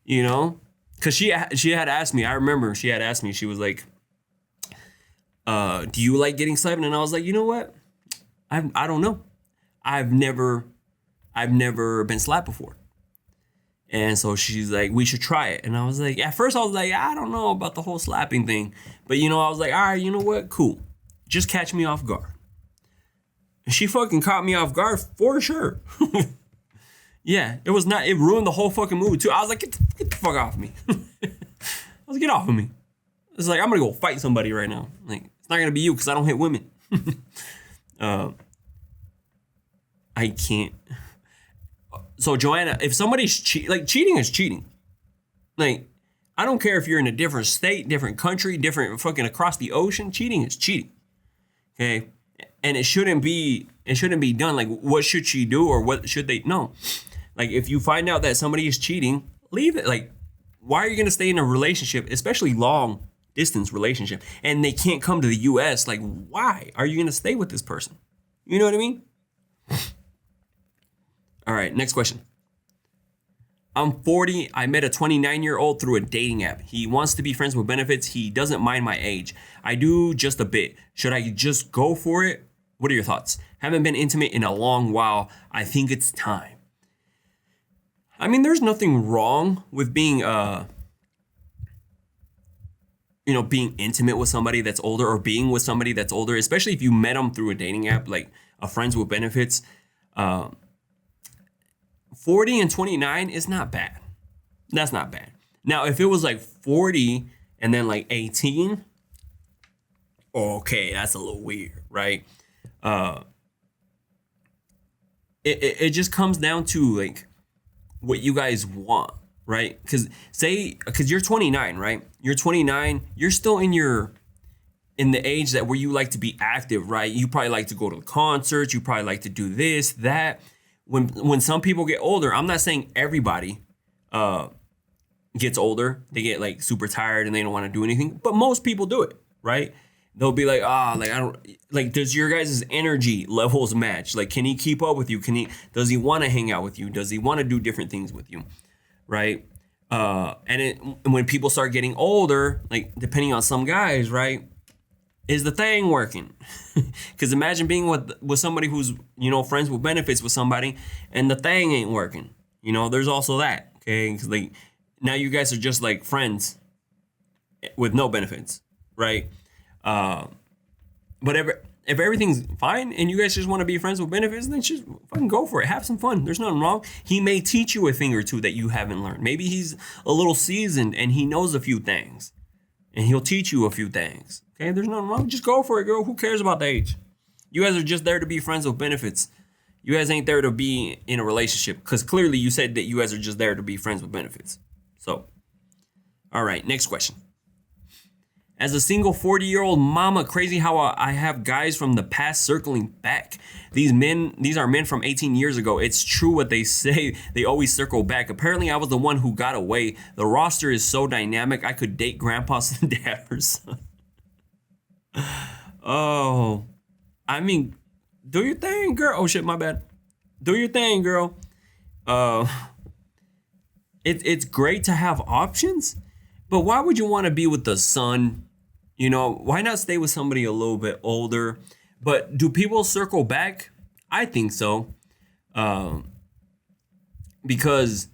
You know? Because she had asked me. I remember she had asked me. She was like, do you like getting slapped? And I was like, you know what? I don't know. I've never been slapped before. And so she's like, we should try it. And I was like, at first I was like, I don't know about the whole slapping thing. But, you know, I was like, all right, you know what? Cool. Just catch me off guard. And she fucking caught me off guard for sure. Yeah, it ruined the whole fucking movie too. I was like, get the fuck off me. I was like, get off of me. It's like, I'm going to go fight somebody right now. Like, it's not going to be you because I don't hit women. I can't. So Joanna, if somebody's cheating is cheating. Like, I don't care if you're in a different state, different country, different fucking across the ocean. Cheating is cheating. Okay, and it shouldn't be done. Like, what should she do or what should they? No, like if you find out that somebody is cheating, leave it. Like, why are you gonna stay in a relationship, especially long distance relationship, and they can't come to the U.S.? Like, why are you gonna stay with this person? You know what I mean? All right, next question. I'm 40. I met a 29-year-old through a dating app. He wants to be friends with benefits. He doesn't mind my age. I do just a bit. Should I just go for it? What are your thoughts? Haven't been intimate in a long while. I think it's time. I mean, there's nothing wrong with being, being intimate with somebody that's older or being with somebody that's older, especially if you met them through a dating app, like a friends with benefits. 40 and 29 is not bad. That's not bad. Now, if it was like 40 and then like 18, okay, that's a little weird, right? It just comes down to like what you guys want, right? Because you're 29, right? You're 29. You're still in the age that where you like to be active, right? You probably like to go to the concerts. You probably like to do this, that. When some people get older, I'm not saying everybody gets older. They get like super tired and they don't want to do anything, but most people do it, right? They'll be like, like I don't like. Does your guys' energy levels match? Like, can he keep up with you? Does he want to hang out with you? Does he want to do different things with you, right? And when people start getting older, like depending on some guys, right? Is the thing working? Because imagine being with somebody who's, friends with benefits with somebody and the thing ain't working. There's also that. Okay. Because like now you guys are just like friends with no benefits. Right. But if everything's fine and you guys just want to be friends with benefits, then just fucking go for it. Have some fun. There's nothing wrong. He may teach you a thing or two that you haven't learned. Maybe he's a little seasoned and he knows a few things. And he'll teach you a few things. Okay, there's nothing wrong. Just go for it, girl. Who cares about the age? You guys are just there to be friends with benefits. You guys ain't there to be in a relationship. Because clearly you said that you guys are just there to be friends with benefits. So, all right, next question. As a single 40-year-old mama, crazy how I have guys from the past circling back. These are men from 18 years ago. It's true what they say. They always circle back. Apparently, I was the one who got away. The roster is so dynamic. I could date grandpa's dad or son. Oh, I mean, do your thing, girl. Oh shit, my bad. Do your thing, girl. It's great to have options, but why would you want to be with the son? You know, why not stay with somebody a little bit older? But do people circle back? I think so. Um, because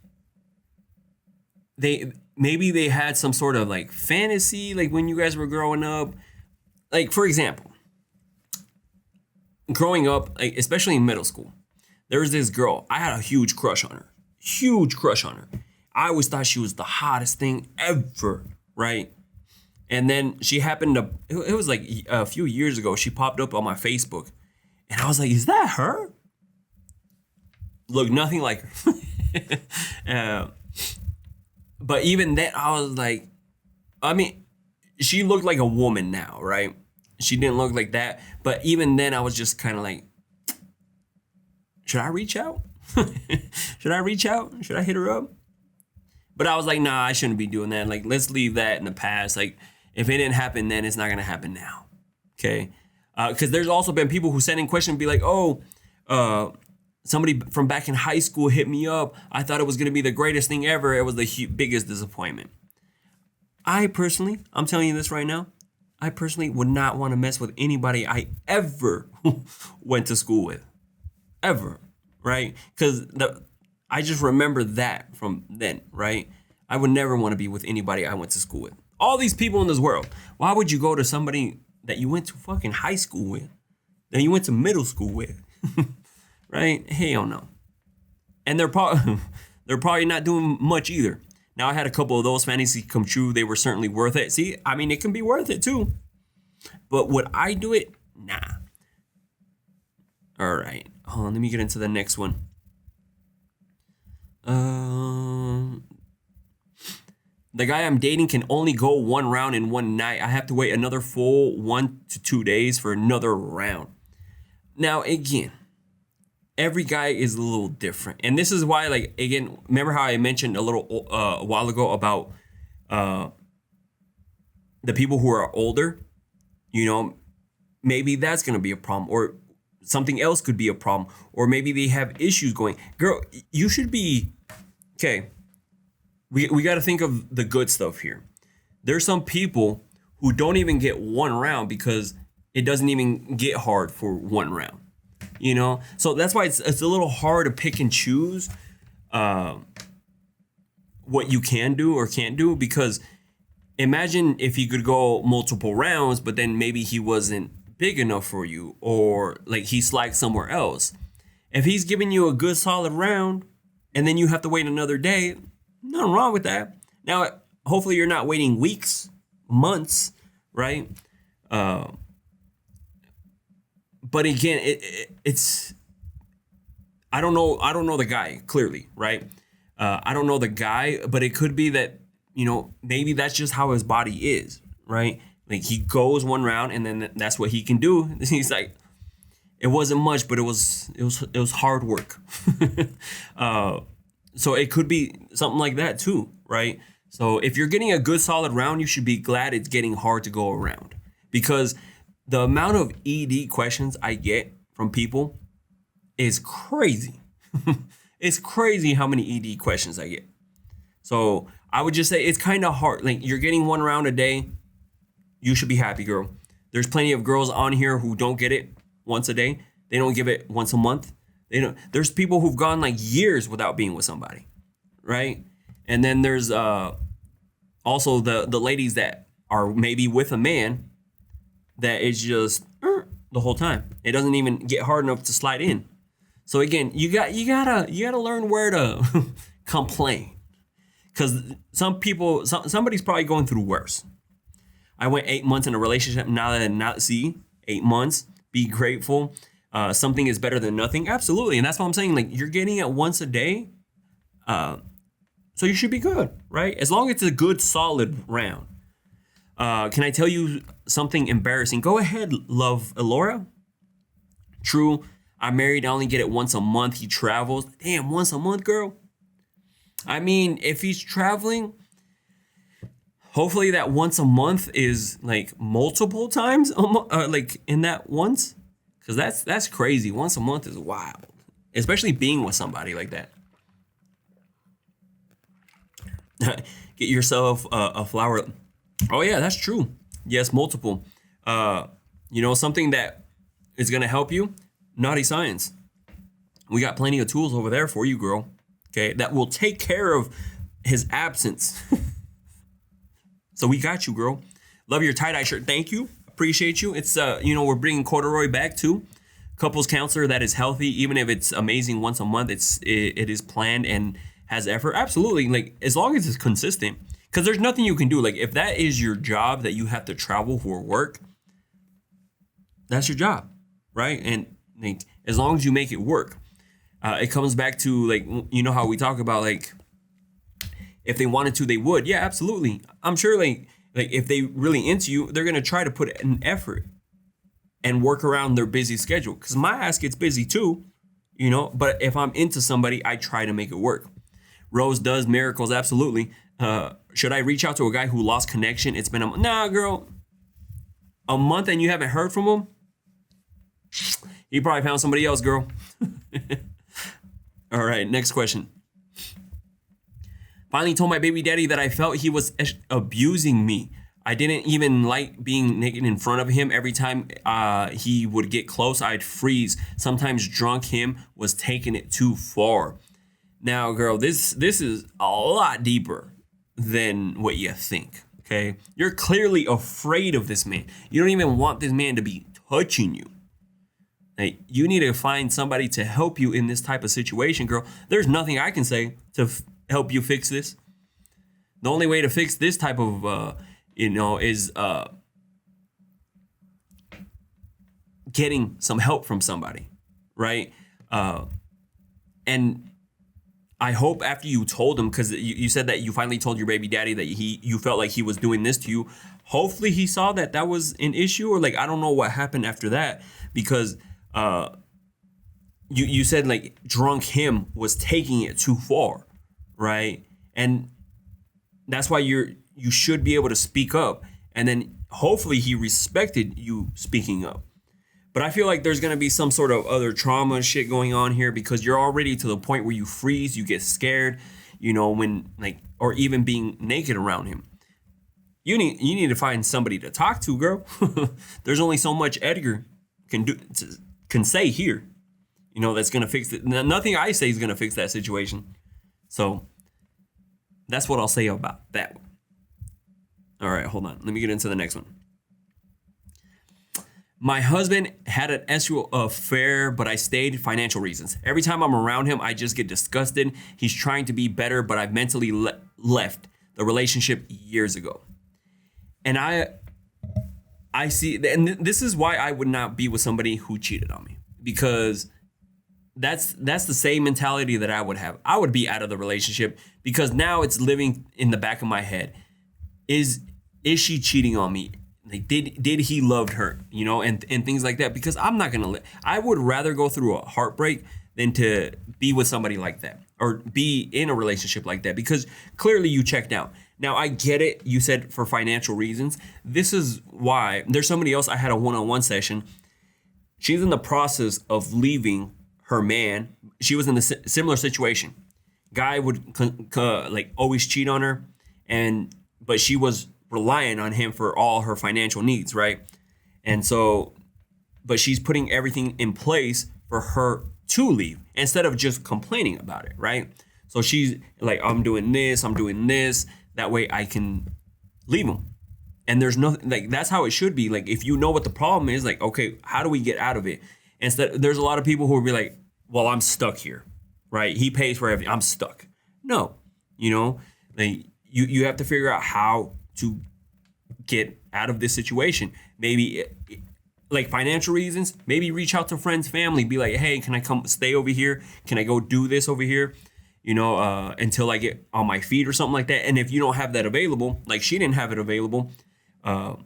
they had some sort of like fantasy like when you guys were growing up. Like for example, growing up, like, especially in middle school, there was this girl. I had a huge crush on her. Huge crush on her. I always thought she was the hottest thing ever, right? And then she happened to, it was like a few years ago, she popped up on my Facebook. And I was like, is that her? Look, nothing like her. uh, but even then, I was like, I mean, she looked like a woman now, right? She didn't look like that. But even then, I was just kind of like, should I reach out? Should I reach out? Should I hit her up? But I was like, nah, I shouldn't be doing that. Like, let's leave that in the past. Like, if it didn't happen then, it's not going to happen now. Okay? Because there's also been people who send in questions and be like, oh, somebody from back in high school hit me up. I thought it was going to be the greatest thing ever. It was the biggest disappointment. I personally, I'm telling you this right now, I personally would not want to mess with anybody I ever went to school with. Ever. Right? Because I just remember that from then, right? I would never want to be with anybody I went to school with. All these people in this world. Why would you go to somebody that you went to fucking high school with? That you went to middle school with? Right? Hell no. And they're probably not doing much either. Now I had a couple of those fantasies come true. They were certainly worth it. See, I mean, it can be worth it too. But would I do it? Nah. All right. Hold on. Let me get into the next one. The guy I'm dating can only go one round in one night. I have to wait another full 1 to 2 days for another round. Now, again, every guy is a little different. And this is why, like, again, remember how I mentioned a while ago about the people who are older? You know, maybe that's going to be a problem. Or something else could be a problem. Or maybe they have issues going. Girl, you should be... Okay, we got to think of the good stuff here. There's some people who don't even get one round because it doesn't even get hard for one round. You know? So that's why it's a little hard to pick and choose what you can do or can't do, because imagine if he could go multiple rounds, but then maybe he wasn't big enough for you, or like he slacked somewhere else. If he's giving you a good solid round and then you have to wait another day, nothing wrong with that. Now, hopefully you're not waiting weeks, months, right? But again, it's I don't know the guy clearly, right? I don't know the guy, but it could be that, you know, maybe that's just how his body is, right? Like he goes one round and then that's what he can do. He's like, it wasn't much, but it was hard work. So it could be something like that too, right? So if you're getting a good solid round, you should be glad it's getting hard to go around, because the amount of ED questions I get from people is crazy. It's crazy how many ED questions I get. So I would just say it's kind of hard. Like, you're getting one round a day. You should be happy, girl. There's plenty of girls on here who don't get it once a day. They don't give it once a month. They don't. There's people who've gone like years without being with somebody, right? And then there's also the ladies that are maybe with a man that is just the whole time. It doesn't even get hard enough to slide in. So again, you gotta learn where to complain, because somebody's probably going through worse. I went 8 months in a relationship. Now that I not see 8 months, be grateful. Something is better than nothing. Absolutely. And that's what I'm saying. Like, you're getting it once a day. So you should be good, right? As long as it's a good, solid round. Can I tell you something embarrassing? Go ahead, love Elora. True. I'm married. I only get it once a month. He travels. Damn, once a month, girl. I mean, if he's traveling, hopefully that once a month is like multiple times, like in that once. Because that's crazy. Once a month is wild. Especially being with somebody like that. Get yourself a flower. Oh yeah, that's true. Yes, multiple. Something that is gonna help you. Naughty science. We got plenty of tools over there for you, girl. Okay, that will take care of his absence. So we got you, girl. Love your tie-dye shirt. Thank you. Appreciate you. It's we're bringing corduroy back too. Couples counselor that is healthy, even if it's amazing once a month. It is planned and has effort. Absolutely. Like as long as it's consistent, because there's nothing you can do. Like if that is your job that you have to travel for work, that's your job, right? And like as long as you make it work, it comes back to like how we talk about like if they wanted to, they would. Yeah, absolutely. I'm sure like if they really into you, they're gonna try to put an effort and work around their busy schedule. Because my ass gets busy too, But if I'm into somebody, I try to make it work. Rose does miracles, absolutely. Should I reach out to a guy who lost connection? It's been nah, girl. A month and you haven't heard from him? You probably found somebody else, girl. All right, next question. Finally told my baby daddy that I felt he was abusing me. I didn't even like being naked in front of him. Every time he would get close, I'd freeze. Sometimes drunk him was taking it too far. Now, girl, this is a lot deeper than what you think, okay? You're clearly afraid of this man. You don't even want this man to be touching you. Like, you need to find somebody to help you in this type of situation, girl. There's nothing I can say to help you fix this. The only way to fix this type of, is getting some help from somebody, right? And I hope after you told him, because you said that you finally told your baby daddy that you felt like he was doing this to you. Hopefully he saw that was an issue, or like I don't know what happened after that, because you said like drunk him was taking it too far, right? And that's why you should be able to speak up, and then hopefully he respected you speaking up. But I feel like there's going to be some sort of other trauma shit going on here, because you're already to the point where you freeze, you get scared, when like, or even being naked around him. You need to find somebody to talk to, girl. There's only so much Edgar can say here, that's going to fix it. Nothing I say is going to fix that situation. So that's what I'll say about that one. All right, hold on. Let me get into the next one. My husband had an sexual affair, but I stayed financial reasons. Every time I'm around him, I just get disgusted. He's trying to be better, but I've mentally left the relationship years ago. And I see, and this is why I would not be with somebody who cheated on me, because that's the same mentality that I would have. I would be out of the relationship, because now it's living in the back of my head. Is she cheating on me? Like, did he love her, and things like that? Because I'm not gonna I would rather go through a heartbreak than to be with somebody like that, or be in a relationship like that, because clearly you checked out. Now I get it. You said for financial reasons. This is why there's somebody else. I had a one-on-one session. She's in the process of leaving her man. She was in a similar situation. Guy would like always cheat on her, but she was relying on him for all her financial needs, right? And so, but she's putting everything in place for her to leave instead of just complaining about it, right? So she's like, I'm doing this, that way I can leave him. And there's nothing, like, that's how it should be. Like, if you know what the problem is, like, okay, how do we get out of it? Instead, there's a lot of people who will be like, well, I'm stuck here, right? He pays for everything, I'm stuck. No, like you have to figure out how to get out of this situation. Maybe like financial reasons, maybe reach out to friends, family, be like, hey, can I come stay over here? Can I go do this over here? Until I get on my feet or something like that. And if you don't have that available, like she didn't have it available,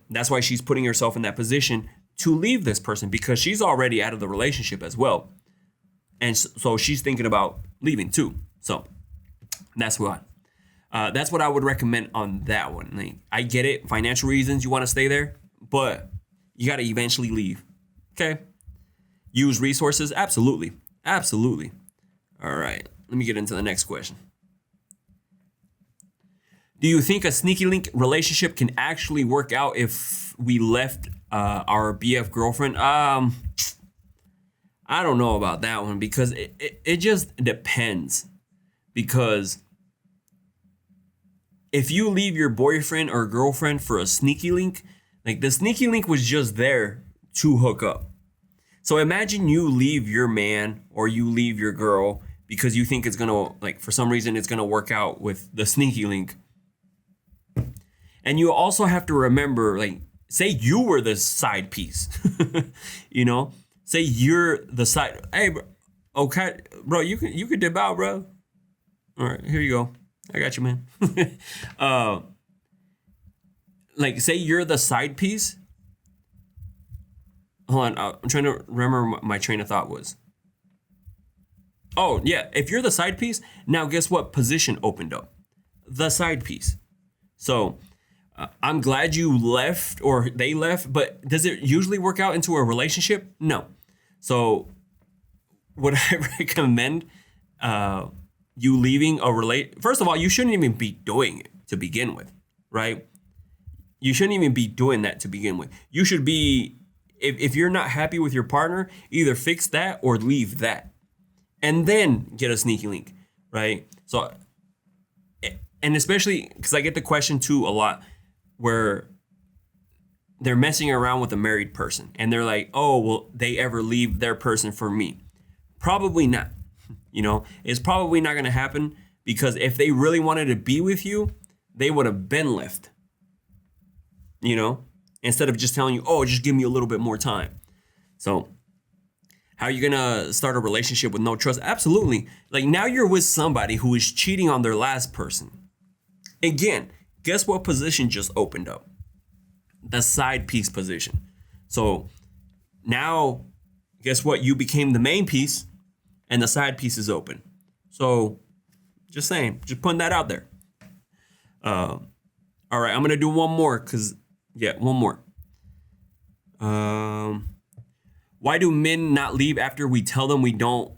that's why she's putting herself in that position to leave this person, because she's already out of the relationship as well. And so she's thinking about leaving too. So that's what I would recommend on that one. Like, I get it, financial reasons, you want to stay there, but you got to eventually leave. Okay. Use resources. Absolutely. Absolutely. All right. Let me get into the next question. Do you think a sneaky link relationship can actually work out if we left our BF girlfriend? I don't know about that one because it just depends. Because if you leave your boyfriend or girlfriend for a sneaky link, like the sneaky link was just there to hook up. So imagine you leave your man or you leave your girl because you think it's gonna, like, for some reason it's gonna work out with the sneaky link. And you also have to remember, like, say you were the side piece, you know, say you're the side. Hey, bro, okay, bro, you can dip out, bro. All right, here you go. I got you, man. Like, say you're the side piece. Hold on, I'm trying to remember what my train of thought was. Oh, yeah, if you're the side piece, now guess what position opened up? The side piece. So I'm glad you left or they left, but does it usually work out into a relationship? No. So would I recommend you leaving a First of all, you shouldn't even be doing it to begin with, right? You shouldn't even be doing that to begin with. You should be, if you're not happy with your partner, either fix that or leave that. And then get a sneaky link, right? So, and especially because I get the question too a lot where they're messing around with a married person and they're like, oh, will they ever leave their person for me? Probably not. You know, it's probably not going to happen because if they really wanted to be with you, they would have been left, you know, instead of just telling you, oh, just give me a little bit more time. So how are you going to start a relationship with no trust? Absolutely. Like now you're with somebody who is cheating on their last person. Again, guess what position just opened up? The side piece position. So now guess what? You became the main piece and the side piece is open. So just saying, just putting that out there. All right, I'm going to do one more one more. Why do men not leave after we tell them we don't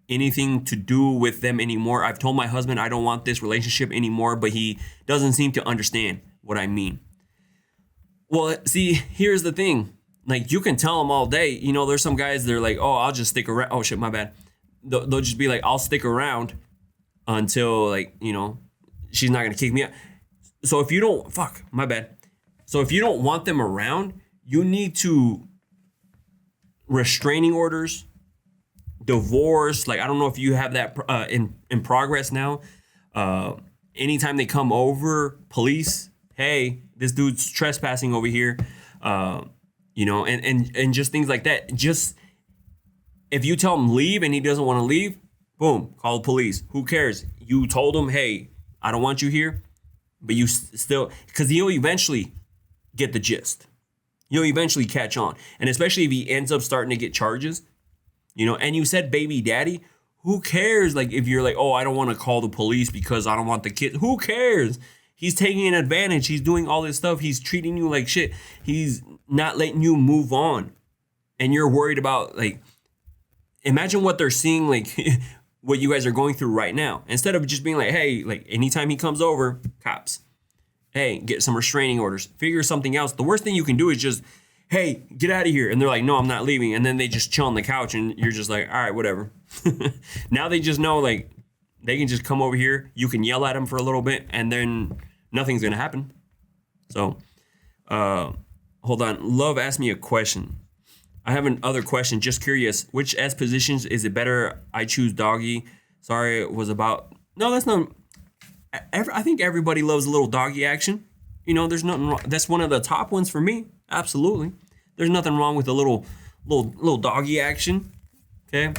anything to do with them anymore? I've told my husband I don't want this relationship anymore, but he doesn't seem to understand what I mean. Well, see, here's the thing. Like, you can tell them all day. You know, there's some guys, they're like, oh, I'll just stick around. Oh, shit, my bad. They'll just be like, I'll stick around until, like, you know, she's not going to kick me out. So if you don't, my bad. So if you don't want them around, you need to restraining orders, divorce. Like, I don't know if you have that in progress now. Anytime they come over, police, hey, this dude's trespassing over here. You know, and just things like that. Just if you tell him leave and he doesn't want to leave, boom, call the police. Who cares? You told him, hey, I don't want you here, but you still, because he'll eventually get the gist. You'll eventually catch on. And especially if he ends up starting to get charges, you know, and you said baby daddy, who cares? Like, if you're like, oh, I don't want to call the police because I don't want the kid. Who cares? He's taking an advantage. He's doing all this stuff. He's treating you like shit. He's not letting you move on. And you're worried about, like, imagine what they're seeing, like, what you guys are going through right now. Instead of just being like, hey, like, anytime he comes over, cops. Hey, get some restraining orders. Figure something else. The worst thing you can do is just, hey, get out of here. And they're like, no, I'm not leaving. And then they just chill on the couch and you're just like, all right, whatever. Now they just know, like, they can just come over here. You can yell at them for a little bit and then nothing's going to happen. So, hold on. Love asked me a question. I have another question. Just curious. Which S positions is it better? I choose doggy. Sorry, it was about... No, that's not... I think everybody loves a little doggy action. You know, there's nothing wrong. That's one of the top ones for me. Absolutely. There's nothing wrong with a little doggy action. Okay?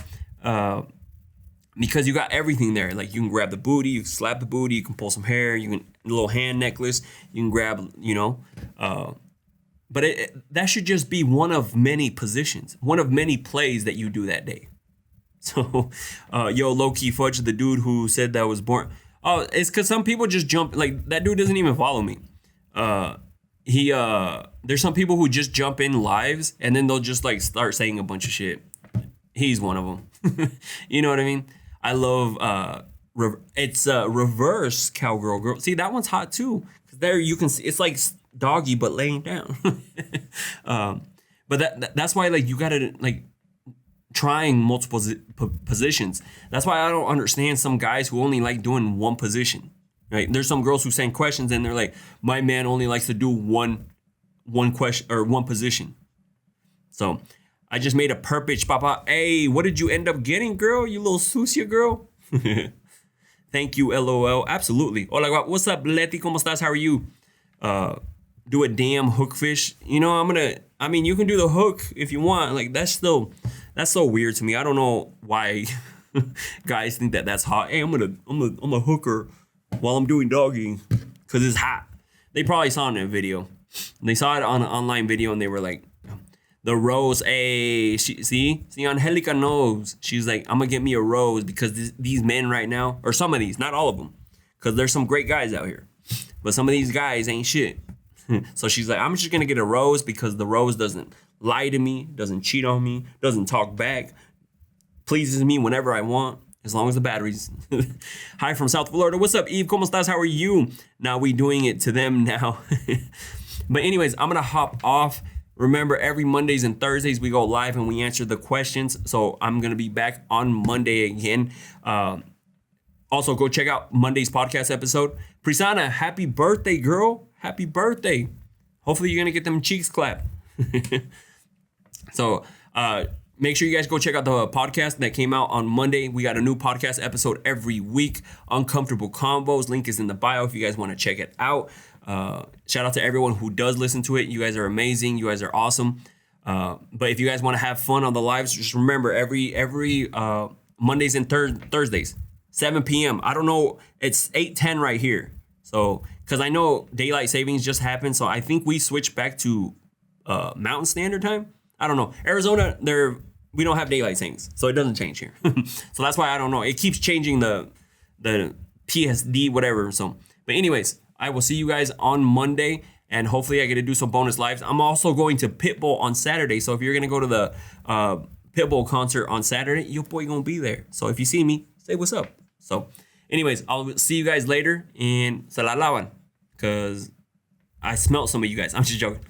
Because you got everything there. Like, you can grab the booty, you can slap the booty, you can pull some hair, you can a little hand necklace, you can grab, you know. But that should just be one of many positions, one of many plays that you do that day. So, yo, low-key fudge, the dude who said that was born. Oh, it's because some people just jump, like, that dude doesn't even follow me. There's some people who just jump in lives and then they'll just, like, start saying a bunch of shit. He's one of them. You know what I mean? I love It's a reverse cowgirl girl. See, that one's hot too. 'Cause there you can see it's like doggy but laying down. But that's why like you gotta like trying multiple positions. That's why I don't understand some guys who only like doing one position. Right? There's some girls who send questions and they're like, my man only likes to do one question or one position. So I just made a perfect papa. Hey, what did you end up getting, girl? You little sucia girl. Thank you, LOL. Absolutely. Hola, what's up, Leti? ¿Cómo estás? How are you? Do a damn hookfish. You know, I mean, you can do the hook if you want. Like, that's so weird to me. I don't know why guys think that that's hot. Hey, I'm a hooker while I'm doing doggy because it's hot. They probably saw it in a video. They saw it on an online video and they were like, the rose, hey, see, Angelica knows. She's like, I'm gonna get me a rose because these men right now, or some of these, not all of them, because there's some great guys out here, but some of these guys ain't shit. So she's like, I'm just gonna get a rose because the rose doesn't lie to me, doesn't cheat on me, doesn't talk back, pleases me whenever I want, as long as the batteries. Hi from South Florida. What's up, Eve? ¿Cómo estás? How are you? Now we doing it to them now. But anyways, I'm gonna hop off. Remember, every Mondays and Thursdays we go live and we answer the questions. So I'm going to be back on Monday again. Also, go check out Monday's podcast episode. Prisana, happy birthday, girl. Happy birthday. Hopefully you're going to get them cheeks clapped. So make sure you guys go check out the podcast that came out on Monday. We got a new podcast episode every week. Uncomfortable Combos. Link is in the bio if you guys want to check it out. Shout out to everyone who does listen to it. You guys are amazing. You guys are awesome. But if you guys want to have fun on the lives, just remember every Mondays and Thursdays, 7 p.m. I don't know. It's 8:10 right here. So, because I know daylight savings just happened. So I think we switched back to Mountain Standard Time. I don't know. Arizona, we don't have daylight savings. So it doesn't change here. So that's why I don't know. It keeps changing the PSD, whatever. So, but anyways, I will see you guys on Monday, and hopefully I get to do some bonus lives. I'm also going to Pitbull on Saturday, so if you're going to go to the Pitbull concert on Saturday, your boy going to be there. So if you see me, say what's up. So anyways, I'll see you guys later, and se la lavan, because I smelt some of you guys. I'm just joking.